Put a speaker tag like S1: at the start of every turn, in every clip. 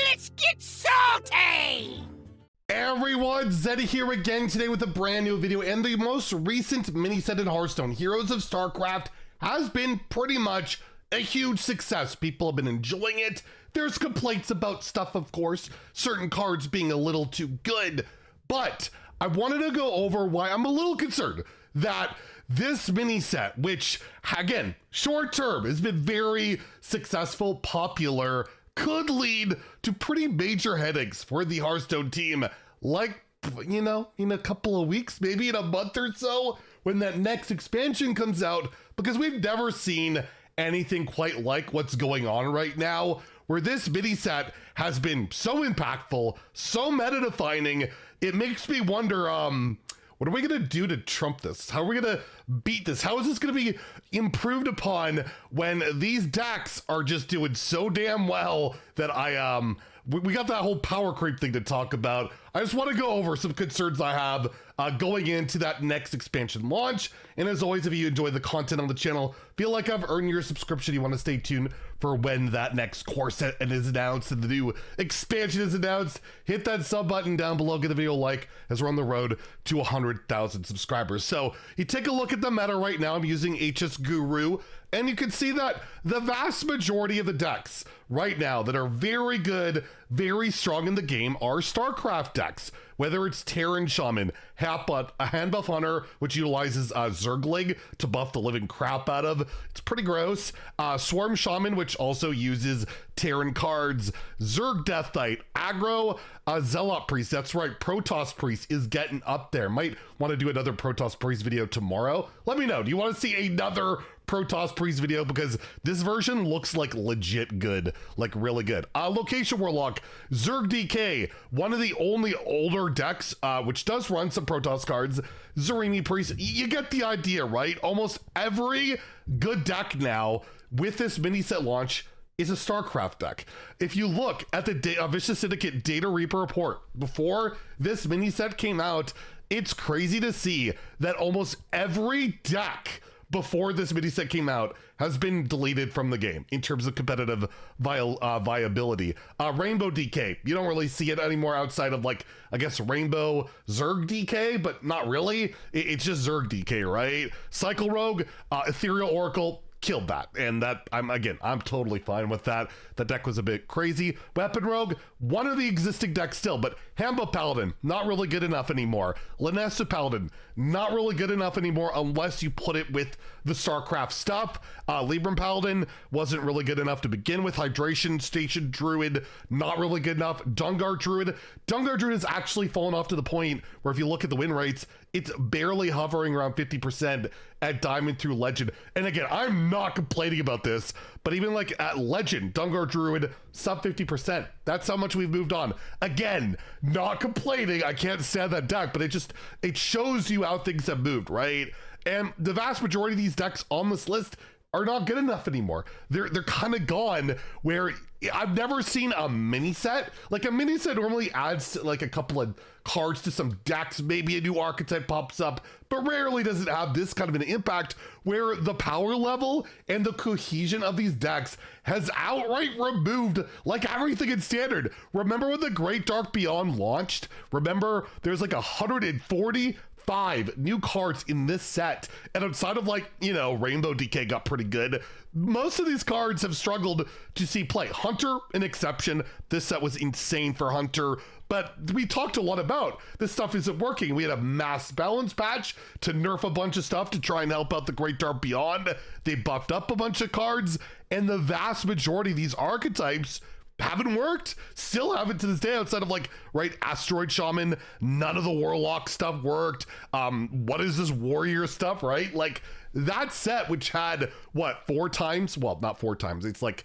S1: Let's get salty!
S2: Everyone, Zeddy here again today with a brand new video, and the most recent mini set in Hearthstone, Heroes of StarCraft, has been pretty much a huge success. People have been enjoying it. There's complaints about stuff, of course, certain cards being a little too good, but I wanted to go over why I'm a little concerned that this mini set, which again, short term has been very successful, popular, could lead to pretty major headaches for the Hearthstone team, like, you know, in a couple of weeks, maybe in a month or so, when that next expansion comes out, because we've never seen anything quite like what's going on right now, where this mini set has been so impactful, so meta-defining. It makes me wonder, what are we gonna do to trump this? How are we gonna beat this? How is this gonna be improved upon when these decks are just doing so damn well that we got that whole power creep thing to talk about. I just want to go over some concerns I have going into that next expansion launch. And as always, if you enjoy the content on the channel, feel like I've earned your subscription, you want to stay tuned for when that next core set is announced and the new expansion is announced, hit that sub button down below, give the video a like, as we're on the road to 100,000 subscribers. So you take a look at the meta right now. I'm using HS Guru, and you can see that the vast majority of the decks right now that are very good, very strong in the game are StarCraft decks. Whether it's Terran Shaman, a Hand Buff Hunter, which utilizes Zergling to buff the living crap out of, it's pretty gross. Swarm Shaman, which also uses Terran cards, Zerg Death Knight, aggro, Zealot Priest, that's right, Protoss Priest is getting up there. Might want to do another Protoss Priest video tomorrow. Let me know, do you want to see another Protoss Priest video? Because this version looks like legit good, like really good. Location Warlock, Zerg DK, one of the only older decks, which does run some Protoss cards. Zarimi Priest, you get the idea, right? Almost every good deck now with this mini set launch is a StarCraft deck. If you look at the Vicious Syndicate Data Reaper report before this mini set came out, it's crazy to see that almost every deck before this mini set came out has been deleted from the game in terms of competitive viability. Rainbow DK, you don't really see it anymore outside of, like, I guess Rainbow Zerg DK, but not really. It's just Zerg DK, right? Cycle Rogue, Ethereal Oracle, killed that, and that I'm totally fine with that. The deck was a bit crazy. Weapon Rogue, one of the existing decks still, but Hamba Paladin, not really good enough anymore. Lanessa Paladin, not really good enough anymore unless you put it with the StarCraft stuff. Libram Paladin wasn't really good enough to begin with. Hydration Station Druid, not really good enough. Dungar Druid has actually fallen off to the point where if you look at the win rates, it's barely hovering around 50% at Diamond through Legend. And again, I'm not complaining about this, but even like at Legend, Dungar Druid, sub 50%. That's how much we've moved on. Again, not complaining. I can't stand that deck, but it shows you how things have moved, right? And the vast majority of these decks on this list are not good enough anymore. They're kind of gone, where I've never seen a mini set. Like, a mini set normally adds like a couple of cards to some decks, maybe a new archetype pops up, but rarely does it have this kind of an impact where the power level and the cohesion of these decks has outright removed like everything in standard. Remember when the Great Dark Beyond launched? Remember there's like 145 new cards in this set, and outside of, like, you know, Rainbow DK got pretty good, most of these cards have struggled to see play. Hunter, an exception. This set was insane for Hunter, but we talked a lot about this stuff isn't working. We had a mass balance patch to nerf a bunch of stuff to try and help out the Great Dark Beyond. They buffed up a bunch of cards, and the vast majority of these archetypes haven't worked, still haven't to this day, outside of, like, right, Asteroid Shaman. None of the Warlock stuff worked. What is this Warrior stuff, right? Like, that set, which had what, 4 times, well, not 4 times, it's like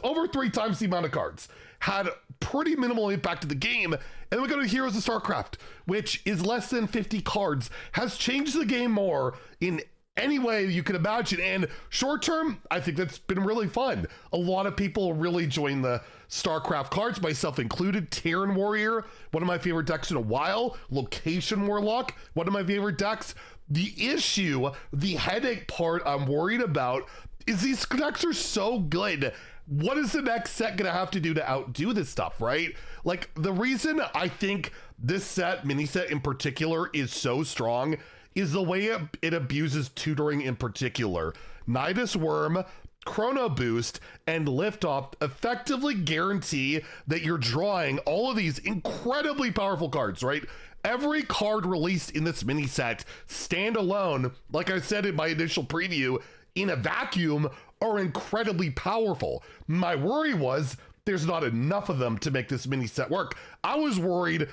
S2: over 3 times the amount of cards, had pretty minimal impact to the game. And then we go to Heroes of StarCraft, which is less than 50 cards, has changed the game more in any way you can imagine. And short term, I think that's been really fun. A lot of people really join the StarCraft cards, myself included. Terran Warrior, one of my favorite decks in a while. Location Warlock, one of my favorite decks. The issue, the headache part I'm worried about is these decks are so good what is the next set gonna have to do to outdo this stuff, right? Like, the reason I think this mini set in particular is so strong is the way it abuses tutoring in particular. Nidus Worm, Chrono Boost, and Liftoff effectively guarantee that you're drawing all of these incredibly powerful cards, right? Every card released in this mini set, standalone, like I said in my initial preview, in a vacuum, are incredibly powerful. My worry was there's not enough of them to make this mini set work. I was worried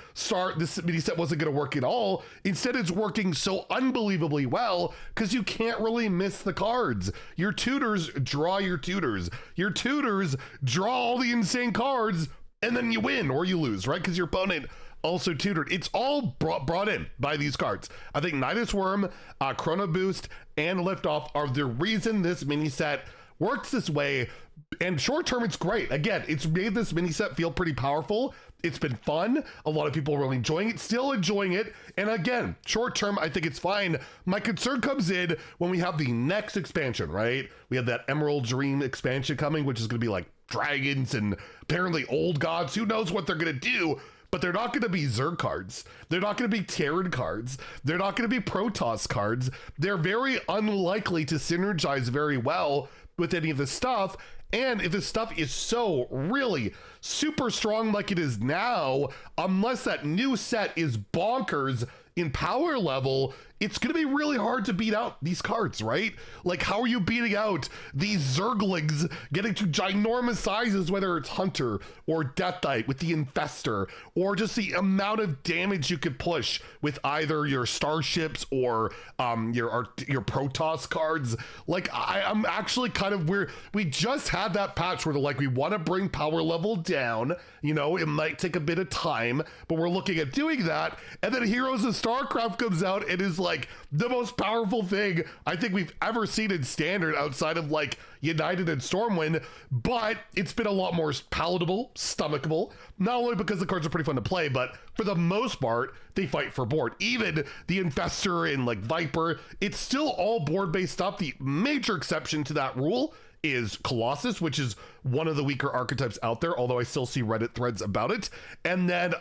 S2: this mini set wasn't gonna work at all. Instead, it's working so unbelievably well because you can't really miss the cards. Your tutors draw your tutors. Your tutors draw all the insane cards, and then you win or you lose, right? Because your opponent also tutored. It's all brought in by these cards. I think Nidus Worm, Chrono Boost, and Liftoff are the reason this mini set works this way. And short term, it's great. Again, it's made this mini set feel pretty powerful. It's been fun. A lot of people are really enjoying it, still enjoying it. And again, short term, I think it's fine. My concern comes in when we have the next expansion, right? We have that Emerald Dream expansion coming, which is going to be like dragons and apparently old gods. Who knows what they're going to do? But they're not going to be Zerg cards. They're not going to be Terran cards. They're not going to be Protoss cards. They're very unlikely to synergize very well with any of this stuff. And if this stuff is so really super strong like it is now, unless that new set is bonkers in power level, it's going to be really hard to beat out these cards, right? Like, how are you beating out these Zerglings getting to ginormous sizes, whether it's Hunter or Death Knight with the Infestor, or just the amount of damage you could push with either your starships or your Protoss cards? Like, I'm actually kind of weird. We just had that patch where they're like, we want to bring power level down. You know, it might take a bit of time, but we're looking at doing that. And then Heroes of StarCraft comes out and is like the most powerful thing I think we've ever seen in Standard outside of like United and Stormwind, but it's been a lot more palatable, stomachable, not only because the cards are pretty fun to play, but for the most part, they fight for board. Even the Infestor and like Viper, it's still all board-based stuff. The major exception to that rule is Colossus, which is one of the weaker archetypes out there, although I still see Reddit threads about it. And then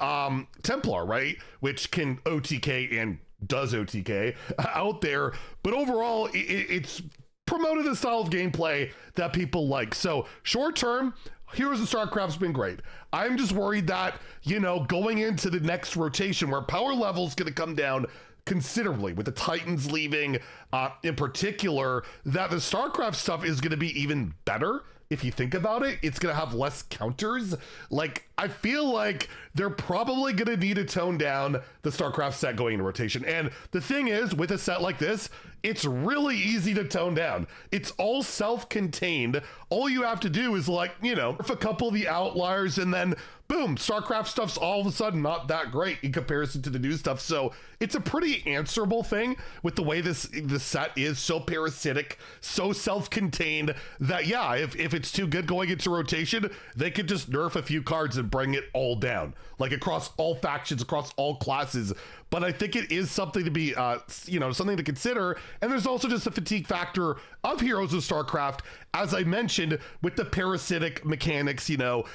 S2: Templar, right? Which can OTK and does OTK out there. But overall, it's promoted the style of gameplay that people like. So short term, Heroes of StarCraft's been great. I'm just worried that, you know, going into the next rotation where power level is going to come down considerably with the Titans leaving in particular, that the StarCraft stuff is going to be even better. If you think about it, it's going to have less counters. Like, I feel like they're probably going to need to tone down the StarCraft set going into rotation. And the thing is, with a set like this, it's really easy to tone down. It's all self-contained. All you have to do is, like, you know, if a couple of the outliers and then boom, StarCraft stuff's all of a sudden not that great in comparison to the new stuff. So it's a pretty answerable thing with the way this set is so parasitic, so self-contained that, yeah, if it's too good going into rotation, they could just nerf a few cards and bring it all down, like across all factions, across all classes. But I think it is something to be, you know, something to consider. And there's also just the fatigue factor of Heroes of StarCraft, as I mentioned, with the parasitic mechanics, you know,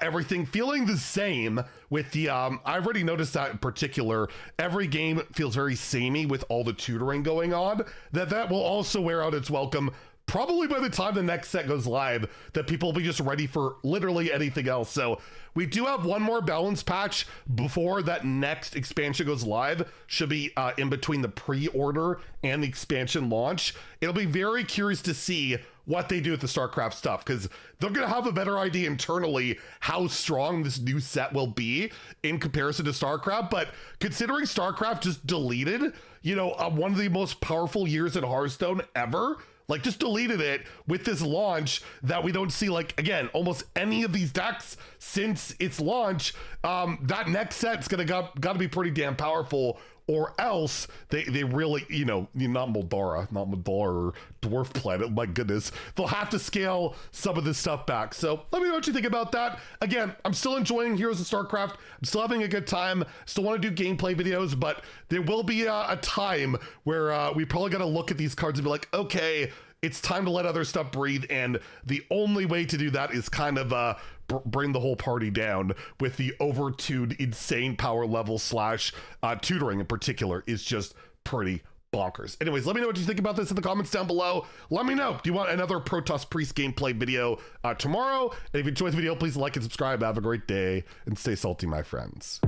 S2: everything feeling the same with the, I've already noticed that in particular, every game feels very samey with all the tutoring going on, that will also wear out its welcome. Probably by the time the next set goes live, that people will be just ready for literally anything else. So we do have one more balance patch before that next expansion goes live. Should be in between the pre-order and the expansion launch. It'll be very curious to see what they do with the StarCraft stuff, because they're going to have a better idea internally how strong this new set will be in comparison to StarCraft. But considering StarCraft just deleted, you know, one of the most powerful years in Hearthstone ever, like, just deleted it with this launch that we don't see, like, again, almost any of these decks since its launch. That next set's gonna gotta be pretty damn powerful, or else they really, you know, not Moldara, Dwarf Planet, my goodness, they'll have to scale some of this stuff back. So let me know what you think about that. Again, I'm still enjoying Heroes of StarCraft. I'm still having a good time. Still want to do gameplay videos, but there will be a time where we probably got to look at these cards and be like, okay, it's time to let other stuff breathe, and the only way to do that is kind of bring the whole party down with the overtuned insane power level slash tutoring in particular is just pretty bonkers. Anyways, let me know what you think about this in the comments down below. Let me know, do you want another Protoss Priest gameplay video tomorrow? And if you enjoyed the video, please like and subscribe. Have a great day and stay salty, my friends.